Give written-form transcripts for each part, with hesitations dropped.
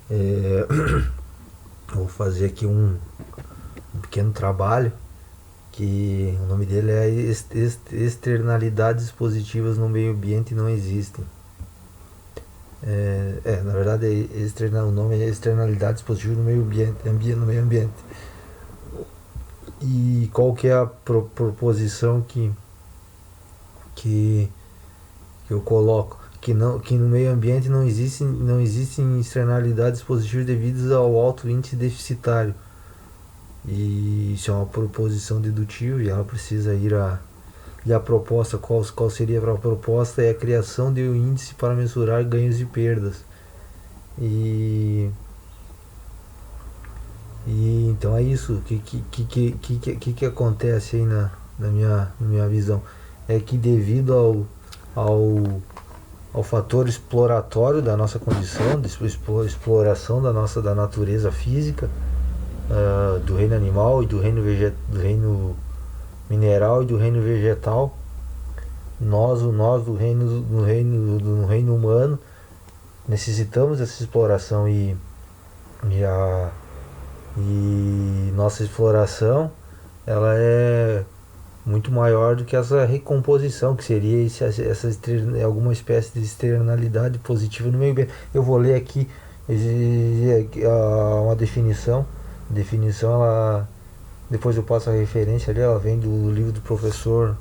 É, vou fazer aqui um pequeno trabalho que o nome dele é Externalidades Positivas no Meio Ambiente Não Existem. Na verdade o nome é Externalidades Positivas no Meio no Meio Ambiente. E qual que é a proposição que, que eu coloco? Que no meio ambiente não existem externalidades positivas devidas ao alto índice deficitário. E isso é uma proposição dedutiva e ela precisa ir a. E a proposta, qual seria a proposta? É a criação de um índice para mensurar ganhos e perdas. E, então é isso. O que acontece aí na minha visão? É que devido ao fator exploratório da nossa condição, de exploração da natureza física, do reino animal e do reino mineral e do reino vegetal, nós do reino humano necessitamos dessa exploração e, a, e nossa exploração ela é muito maior do que essa recomposição, que seria alguma espécie de externalidade positiva no meio ambiente. Eu vou ler aqui uma definição. Definição, ela, depois eu passo a referência ali, ela vem do livro do professor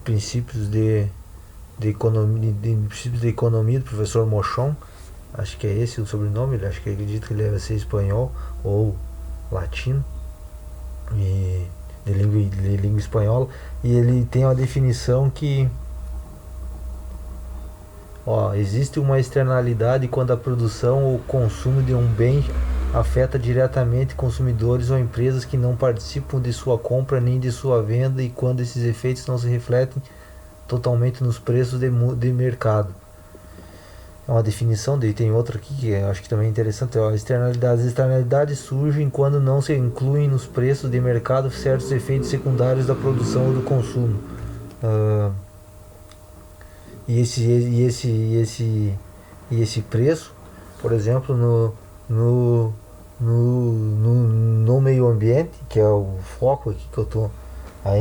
Princípios Princípios de Economia, do professor Mochon. Acho que é esse o sobrenome, acho que acredito que ele deve ser espanhol ou latino. E de língua espanhola, e ele tem uma definição que existe uma externalidade quando a produção ou consumo de um bem afeta diretamente consumidores ou empresas que não participam de sua compra nem de sua venda, e quando esses efeitos não se refletem totalmente nos preços de mercado. É uma definição, daí tem outra aqui que eu acho que também é interessante. As externalidades surgem quando não se incluem nos preços de mercado certos efeitos secundários da produção ou do consumo. Uh, e esse preço, por exemplo, no meio ambiente, que é o foco aqui que eu estou, a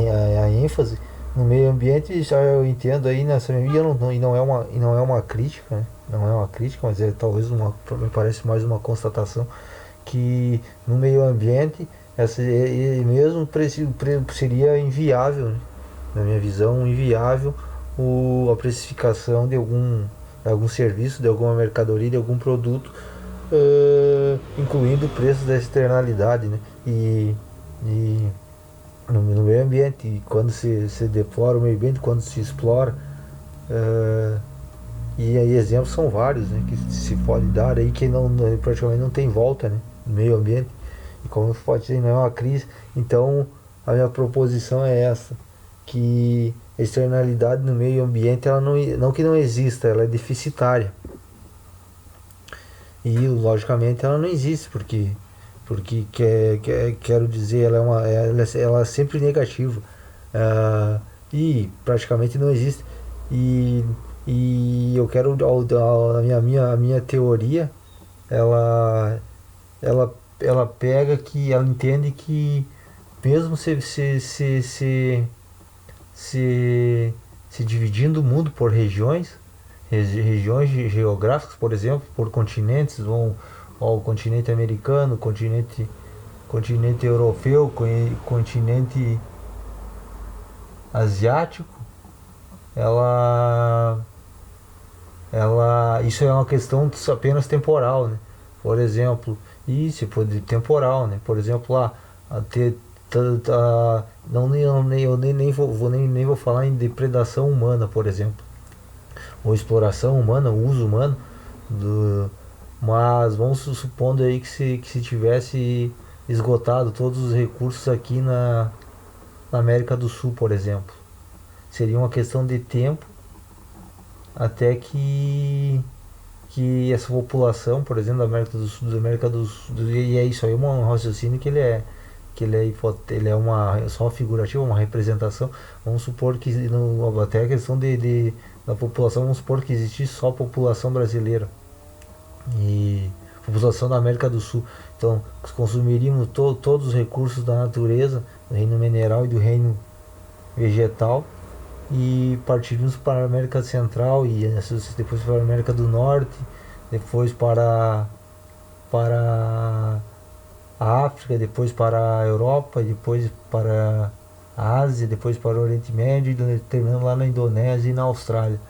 ênfase, no meio ambiente já eu entendo aí nessa e não é uma crítica, né? Não é uma crítica, mas é talvez me parece mais uma constatação que no meio ambiente mesmo seria inviável, né? Na minha visão, inviável a precificação de algum serviço, de alguma mercadoria, de algum produto, incluindo o preço da externalidade, né? E no meio ambiente, e quando se deplora o meio ambiente, quando se explora, e aí exemplos são vários, né, que se pode dar aí que praticamente não tem volta, né, no meio ambiente, e como pode dizer, não é uma crise. Então a minha proposição é essa, que a externalidade no meio ambiente, ela não que não exista, ela é deficitária, e logicamente ela não existe porque quero dizer, ela é sempre negativa, e praticamente não existe. E, eu quero a minha teoria, ela ela pega que ela entende que mesmo se dividindo o mundo por regiões geográficas, por exemplo, por continentes, o continente americano, continente europeu, continente asiático, ela isso é uma questão apenas temporal, né? Por exemplo, isso pode temporal, né? Por exemplo, lá ter não nem vou falar em depredação humana, por exemplo, ou exploração humana, uso humano mas vamos supondo aí que se tivesse esgotado todos os recursos aqui na América do Sul, por exemplo, seria uma questão de tempo até que essa população, por exemplo, da América do Sul, e é isso aí, um raciocínio ele é uma só figurativa, uma representação. Vamos supor que até a questão da população, vamos supor que existisse só a população brasileira, e população da América do Sul. Então, consumiríamos todos os recursos da natureza, do reino mineral e do reino vegetal, e partiríamos para a América Central e depois para a América do Norte, depois para a África, depois para a Europa, depois para a Ásia, depois para o Oriente Médio e terminando lá na Indonésia e na Austrália.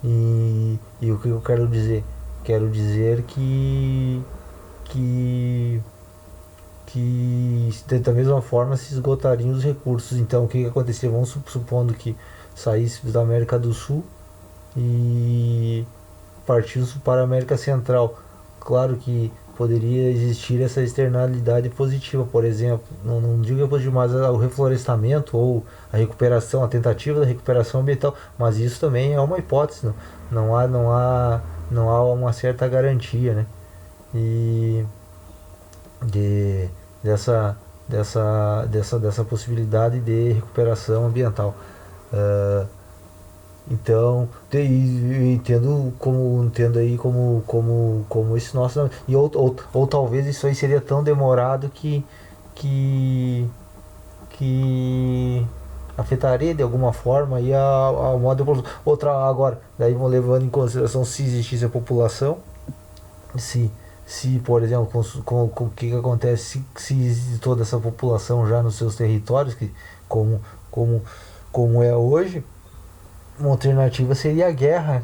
E o que eu quero dizer? Quero dizer que da mesma forma se esgotariam os recursos. Então o que aconteceria? Vamos supondo que saísse da América do Sul e partisse para a América Central. Claro que poderia existir essa externalidade positiva, por exemplo, não digo que é positivo, mas o reflorestamento ou a recuperação, a tentativa da recuperação ambiental, mas isso também é uma hipótese, não há uma certa garantia, né? E de, dessa possibilidade de recuperação ambiental. Uh, então, entendo aí como esse nosso. E ou talvez isso aí seria tão demorado que, que afetaria de alguma forma aí a moda. Outra agora, daí vão levando em consideração se existisse a população, se, se por exemplo, com o que acontece se existe toda essa população já nos seus territórios, como, como, como é hoje. Uma alternativa seria a guerra.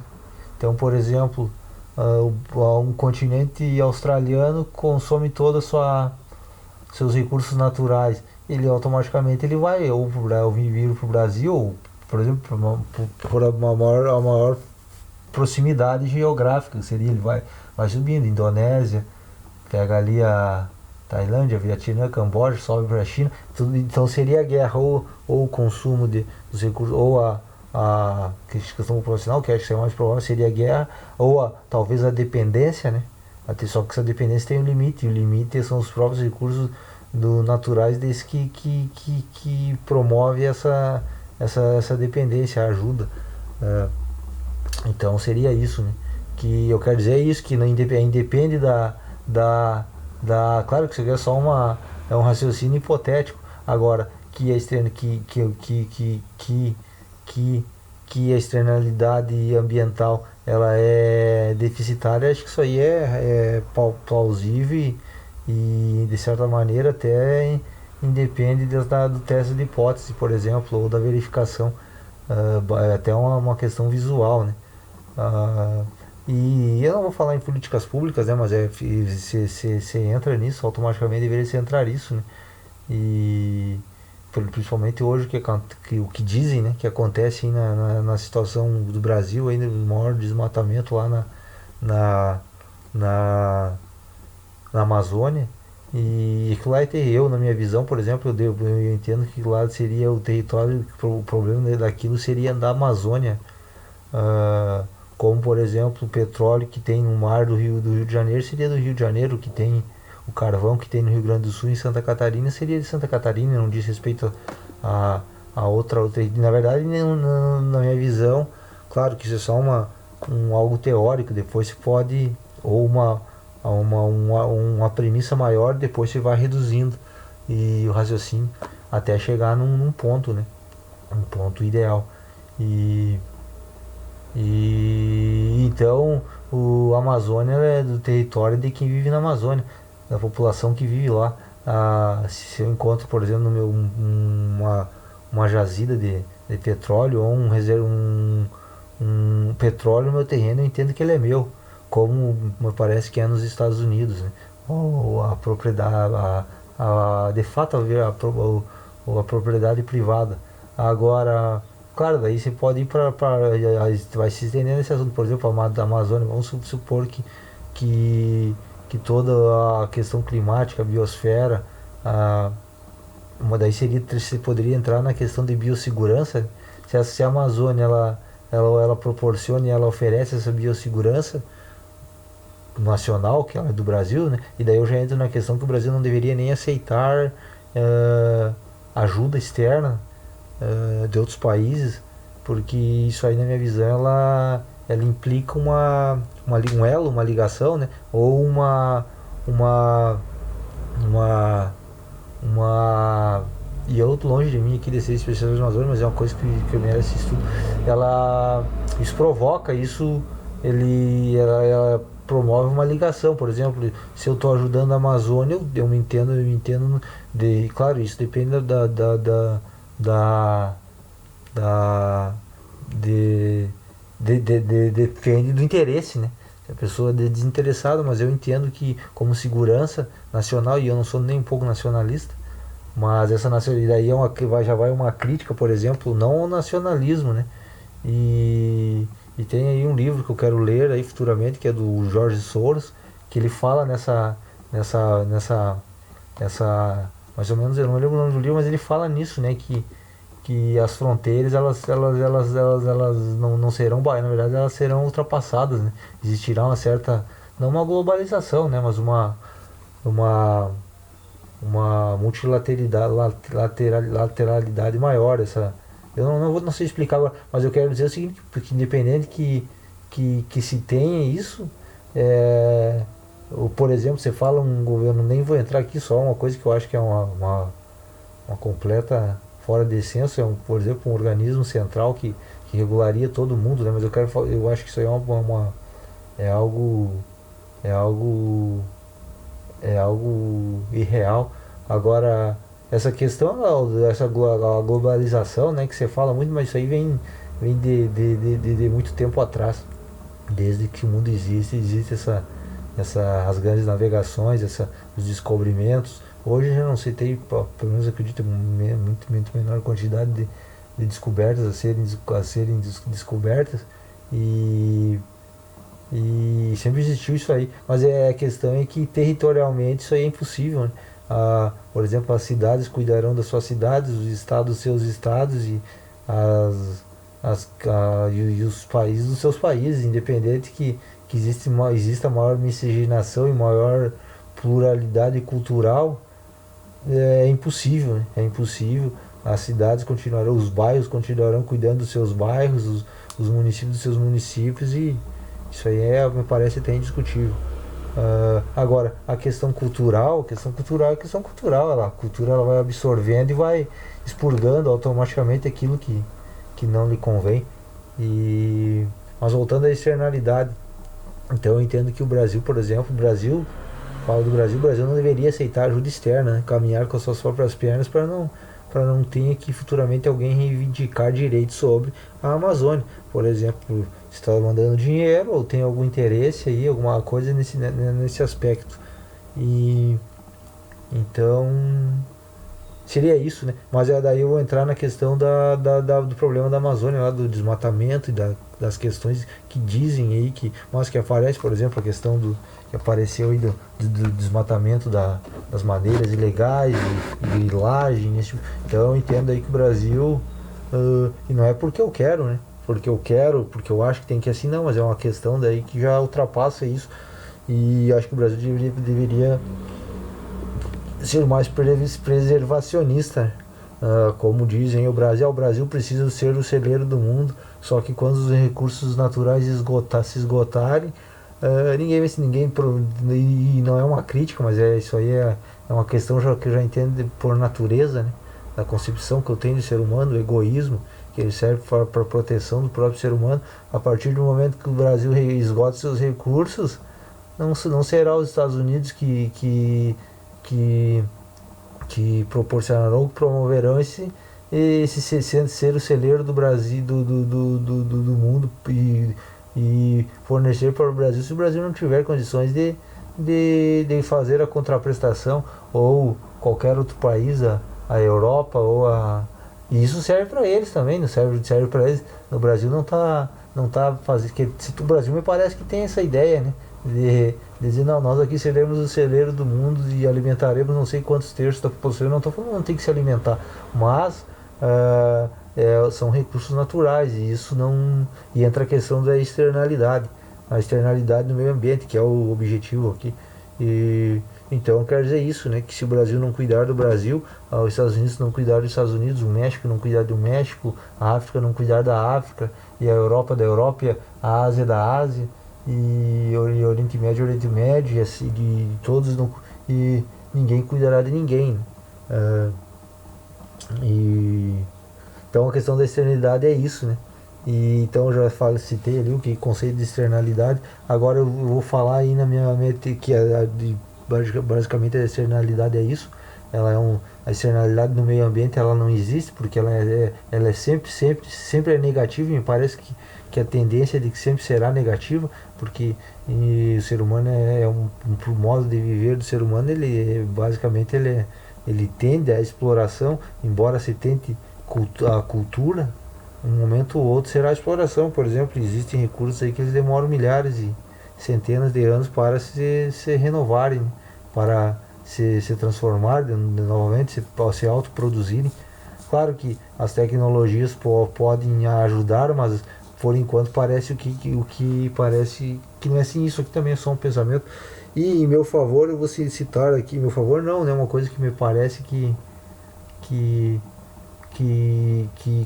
Então, por exemplo, um continente australiano consome toda seus recursos naturais. Ele automaticamente ele vai ou vir para o Brasil, ou, por exemplo, por a maior proximidade geográfica. Seria ele vai subindo, Indonésia, pega ali a Tailândia, Vietnã, Camboja, sobe para a China. Então seria a guerra ou o consumo dos recursos, ou a questão populacional, que acho que é mais provável, seria a guerra, ou talvez a dependência, né? Só que essa dependência tem um limite, e o limite são os próprios recursos naturais desse que promove essa dependência, a ajuda. Então seria isso, né? Que eu quero dizer é isso, que não independe claro que isso aqui é só é um raciocínio hipotético. Agora, que a externa que a externalidade ambiental ela é deficitária, acho que isso aí é plausível e de certa maneira até independe do teste de hipótese, por exemplo, ou da verificação, é até uma questão visual, né? E eu não vou falar em políticas públicas, né, mas se entra nisso, automaticamente deveria se entrar isso, né? E principalmente hoje o que dizem, né, que acontece aí na situação do Brasil, ainda o maior desmatamento lá na, na Amazônia, e que lá na minha visão, por exemplo, eu entendo que lá seria o território, o problema daquilo seria da Amazônia, como por exemplo o petróleo que tem no mar do Rio de Janeiro seria do Rio de Janeiro, que tem o carvão que tem no Rio Grande do Sul, em Santa Catarina seria de Santa Catarina, não diz respeito a outra. Na verdade, na minha visão, claro que isso é só algo teórico, depois se pode, ou uma premissa maior, depois se vai reduzindo e o raciocínio até chegar num ponto, né? Um ponto ideal. E então o Amazônia é do território de quem vive na Amazônia, da população que vive lá. Se eu encontro, por exemplo, no meu uma jazida de petróleo ou um petróleo no meu terreno, eu entendo que ele é meu, como me parece que é nos Estados Unidos, né? Ou a propriedade, de fato a propriedade privada. Agora, claro, daí você pode ir vai se estendendo nesse assunto, por exemplo, a Amazônia, vamos supor que toda a questão climática, a biosfera, daí você poderia entrar na questão de biossegurança. Se a Amazônia ela proporciona e ela oferece essa biossegurança nacional, que ela é do Brasil, né? E daí eu já entro na questão que o Brasil não deveria nem aceitar ajuda externa de outros países, porque isso aí, na minha visão, ela implica uma um elo, uma ligação, né? Ou uma, uma e eu tô longe de mim aqui de ser especialista na Amazônia, mas é uma coisa que merece estudo. Isso provoca, ela promove uma ligação. Por exemplo, se eu estou ajudando a Amazônia, eu me entendo claro, isso depende da da depende do interesse, né? Se a pessoa é desinteressada, mas eu entendo que como segurança nacional, e eu não sou nem um pouco nacionalista, mas essa nacionalidade já vai uma crítica, por exemplo, não ao nacionalismo, né? E tem aí um livro que eu quero ler aí futuramente, que é do Jorge Soros, que ele fala nessa mais ou menos, eu não lembro o nome do livro, mas ele fala nisso, né? Que as fronteiras elas não serão, na verdade elas serão ultrapassadas, né? Existirá uma certa, não uma globalização, né? Mas uma multilateralidade maior. Eu não sei explicar agora, mas eu quero dizer o seguinte, porque independente que se tenha isso, por exemplo, você fala um governo, nem vou entrar aqui, só uma coisa que eu acho que é uma completa fora de senso, por exemplo, um organismo central que regularia todo mundo, né? Mas eu acho que isso aí é algo é algo é algo irreal. Agora, essa questão, a globalização, né, que você fala muito, mas isso aí vem de muito tempo atrás. Desde que o mundo existe as grandes navegações, os descobrimentos. Hoje já não se tem, pelo menos acredito, muito menor quantidade de descobertas a serem descobertas. E sempre existiu isso aí, mas a questão é que territorialmente isso aí é impossível, né? Por exemplo, as cidades cuidarão das suas cidades, os estados dos seus estados, e e os países dos seus países, independente que exista maior miscigenação e maior pluralidade cultural. É impossível, né? É impossível. As cidades continuarão, os bairros continuarão cuidando dos seus bairros, os municípios dos seus municípios, e isso aí me parece até indiscutível. Agora, a questão cultural é questão cultural. A cultura ela vai absorvendo e vai expurgando automaticamente aquilo que não lhe convém. Mas voltando à externalidade, então eu entendo que o Brasil, por exemplo, falo do Brasil, o Brasil não deveria aceitar ajuda externa, né? Caminhar com as suas próprias pernas para não ter que futuramente alguém reivindicar direitos sobre a Amazônia. Por exemplo, está mandando dinheiro ou tem algum interesse aí, alguma coisa nesse aspecto. E então seria isso, né? Mas daí eu vou entrar na questão do problema da Amazônia, lá do desmatamento e das questões que dizem aí mas que aparece, por exemplo, a questão que apareceu aí do desmatamento das madeiras ilegais e grilagem. Então eu entendo aí que o Brasil, e não é porque eu quero, né? Porque eu acho que tem que ir assim, não, mas é uma questão daí que já ultrapassa isso. E acho que o Brasil deveria ser mais preservacionista. Como dizem, o Brasil precisa ser o celeiro do mundo, só que quando os recursos naturais se esgotarem, ninguém, e não é uma crítica, mas isso aí é uma questão que eu já entendo por natureza, né? Da concepção que eu tenho do ser humano, do egoísmo, que ele serve para proteção do próprio ser humano. A partir do momento que o Brasil esgota seus recursos, não será os Estados Unidos que proporcionarão, promoverão esse ser o celeiro do Brasil, do mundo, e fornecer para o Brasil, se o Brasil não tiver condições de fazer a contraprestação, ou qualquer outro país, a Europa, e isso serve para eles também, não serve para eles. No Brasil não tá fazendo, o Brasil me parece que tem essa ideia, né, de dizer, não, nós aqui seremos o celeiro do mundo e alimentaremos não sei quantos terços da população. Eu não estou falando que não tem que se alimentar, mas são recursos naturais, e isso não. E entra a questão da externalidade, a externalidade do meio ambiente, que é o objetivo aqui. Então quer dizer isso, né, que se o Brasil não cuidar do Brasil, os Estados Unidos não cuidar dos Estados Unidos, o México não cuidar do México, a África não cuidar da África, e a Europa da Europa, e a Ásia da Ásia, e Oriente Médio e assim, de todos não, e ninguém cuidará de ninguém, né? E então a questão da externalidade é isso, né? E então eu já citei ali o que conceito de externalidade. Agora eu vou falar aí na minha que basicamente a externalidade é isso. Ela é a externalidade no meio ambiente ela não existe porque ela é sempre é negativa. E me parece que a tendência é de que sempre será negativa, porque o ser humano pro modo de viver do ser humano, ele basicamente ele tende à exploração, embora se tente a cultura, um momento ou outro será a exploração. Por exemplo, existem recursos aí que eles demoram milhares e centenas de anos para se renovarem, para se transformar novamente, se autoproduzirem. Claro que as tecnologias podem ajudar, mas por enquanto parece o que parece que não é assim. Isso aqui também é só um pensamento. E em meu favor, eu vou citar aqui, meu favor não, né? Uma coisa que me parece que, que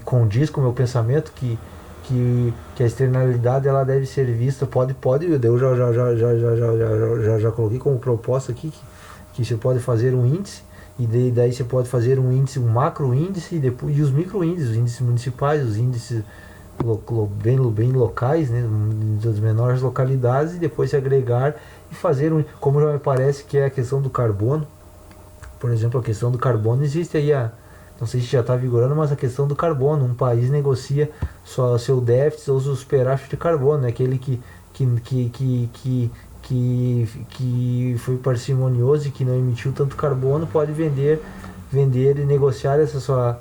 condiz com o meu pensamento, que a externalidade ela deve ser vista, eu já coloquei como proposta aqui que você pode fazer um índice, e daí você pode fazer um índice, um macro índice, e depois os micro índices, os índices municipais, os índices bem locais, né, das menores localidades, e depois se agregar e fazer como já me parece que é a questão do carbono. Por exemplo, a questão do carbono existe aí, não sei se já está vigorando, mas a questão do carbono, um país negocia só seu déficit ou seu superávit de carbono, aquele que foi parcimonioso e que não emitiu tanto carbono, pode vender e negociar essa sua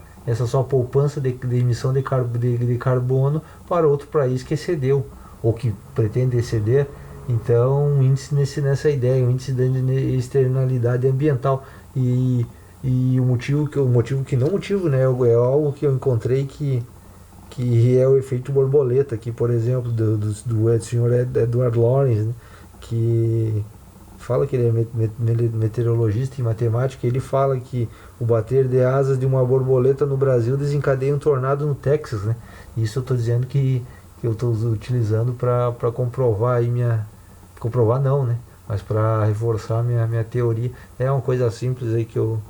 poupança de emissão de carbono para outro país que excedeu ou que pretende exceder. Então, um índice nessa ideia, um índice de externalidade ambiental. E o motivo que não motivo, né, é algo que eu encontrei que é o efeito borboleta, que por exemplo do senhor Edward Lorenz, né, que fala que ele é meteorologista e matemático. Ele fala que o bater de asas de uma borboleta no Brasil desencadeia um tornado no Texas, né? Isso eu estou dizendo que eu estou utilizando para comprovar aí comprovar não, né? Mas para reforçar minha teoria. É uma coisa simples aí que eu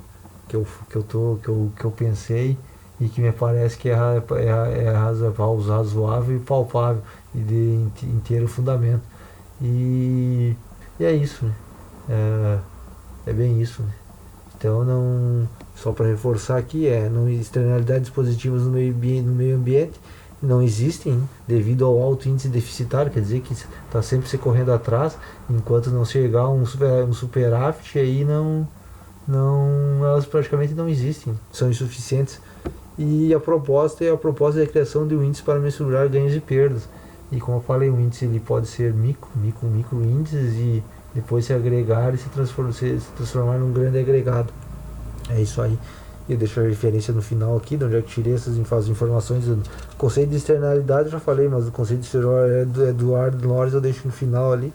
pensei e que me parece que é razoável e palpável e de inteiro fundamento. E é isso, né? É bem isso, né? Então, não, só para reforçar aqui, não externalidades positivas no meio ambiente não existem, né, devido ao alto índice deficitário, quer dizer que está sempre se correndo atrás, enquanto não chegar um superávit, aí elas praticamente não existem, são insuficientes. E a proposta é a criação de um índice para mensurar ganhos e perdas. E como eu falei, o índice ele pode ser micro índices e depois se agregar e se transformar num grande agregado. É isso aí. Eu deixo a referência no final aqui, de onde eu tirei essas informações. O conceito de externalidade eu já falei, mas o conceito de externalidade do Edward Lorenz eu deixo no final ali,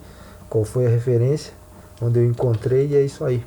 qual foi a referência, onde eu encontrei, e é isso aí.